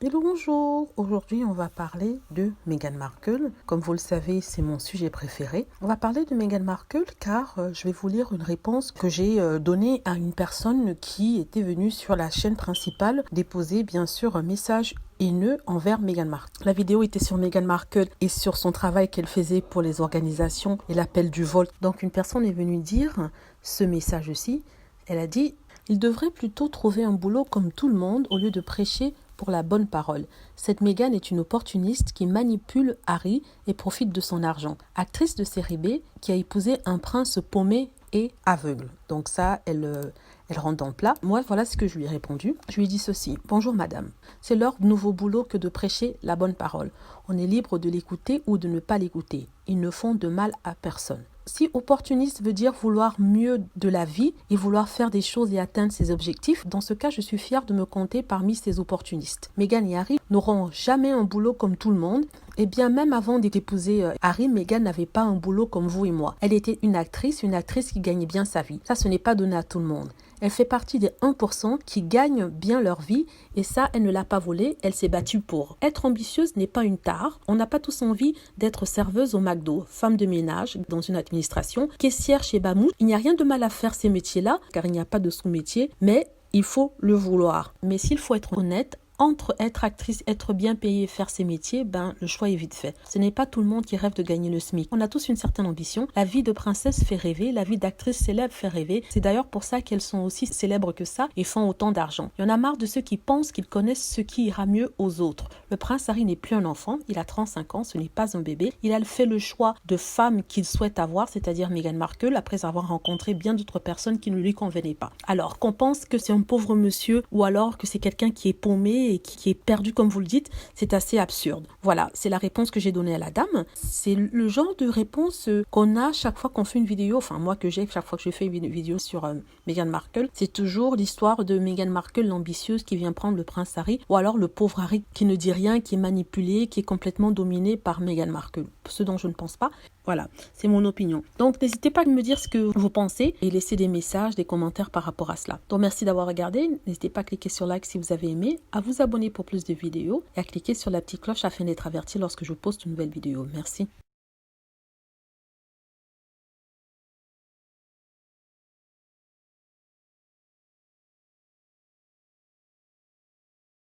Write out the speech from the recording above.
Hello, bonjour. Aujourd'hui, on va parler de Meghan Markle. Comme vous le savez, c'est mon sujet préféré. On va parler de Meghan Markle car je vais vous lire une réponse que j'ai donnée à une personne qui était venue sur la chaîne principale déposer bien sûr un message haineux envers Meghan Markle. La vidéo était sur Meghan Markle et sur son travail qu'elle faisait pour les organisations et l'appel du vol. Donc une personne est venue dire ce message-ci. Elle a dit « Il devrait plutôt trouver un boulot comme tout le monde au lieu de prêcher pour la bonne parole. Cette Meghan est une opportuniste qui manipule Harry et profite de son argent. Actrice de série B qui a épousé un prince paumé et aveugle. » Donc ça, elle rentre dans le plat. Moi, voilà ce que je lui ai répondu. Je lui ai dit ceci. « Bonjour madame, c'est leur nouveau boulot que de prêcher la bonne parole. On est libre de l'écouter ou de ne pas l'écouter. Ils ne font de mal à personne. » Si opportuniste veut dire vouloir mieux de la vie et vouloir faire des choses et atteindre ses objectifs, dans ce cas, je suis fière de me compter parmi ces opportunistes. Meghan et Harry n'auront jamais un boulot comme tout le monde. Et bien même avant d'épouser Harry, Meghan n'avait pas un boulot comme vous et moi. Elle était une actrice qui gagnait bien sa vie. Ça, ce n'est pas donné à tout le monde. Elle fait partie des 1% qui gagnent bien leur vie et ça, elle ne l'a pas volé, elle s'est battue pour. Être ambitieuse n'est pas une tare. On n'a pas tous envie d'être serveuse au McDo, femme de ménage dans une administration, caissière chez Bamou. Il n'y a rien de mal à faire ces métiers-là car il n'y a pas de sous-métier, mais il faut le vouloir. Mais s'il faut être honnête, entre être actrice, être bien payée et faire ses métiers, le choix est vite fait. Ce n'est pas tout le monde qui rêve de gagner le SMIC. On a tous une certaine ambition. La vie de princesse fait rêver, la vie d'actrice célèbre fait rêver. C'est d'ailleurs pour ça qu'elles sont aussi célèbres que ça et font autant d'argent. Il y en a marre de ceux qui pensent qu'ils connaissent ce qui ira mieux aux autres. Le prince Harry n'est plus un enfant, il a 35 ans, ce n'est pas un bébé. Il a fait le choix de femme qu'il souhaite avoir, c'est-à-dire Meghan Markle, après avoir rencontré bien d'autres personnes qui ne lui convenaient pas. Alors qu'on pense que c'est un pauvre monsieur ou alors que c'est quelqu'un qui est paumé et qui est perdu comme vous le dites, c'est assez absurde. Voilà, c'est la réponse que j'ai donnée à la dame. C'est le genre de réponse qu'on a chaque fois qu'on fait une vidéo, enfin moi que j'ai chaque fois que je fais une vidéo sur Meghan Markle, c'est toujours l'histoire de Meghan Markle, l'ambitieuse qui vient prendre le prince Harry, ou alors le pauvre Harry qui ne dit rien, qui est manipulé, qui est complètement dominé par Meghan Markle. Ce dont je ne pense pas. Voilà, c'est mon opinion. Donc n'hésitez pas à me dire ce que vous pensez et laisser des messages, des commentaires par rapport à cela. Donc merci d'avoir regardé. N'hésitez pas à cliquer sur like si vous avez aimé, à vous abonner pour plus de vidéos et à cliquer sur la petite cloche afin d'être averti lorsque je poste une nouvelle vidéo. Merci.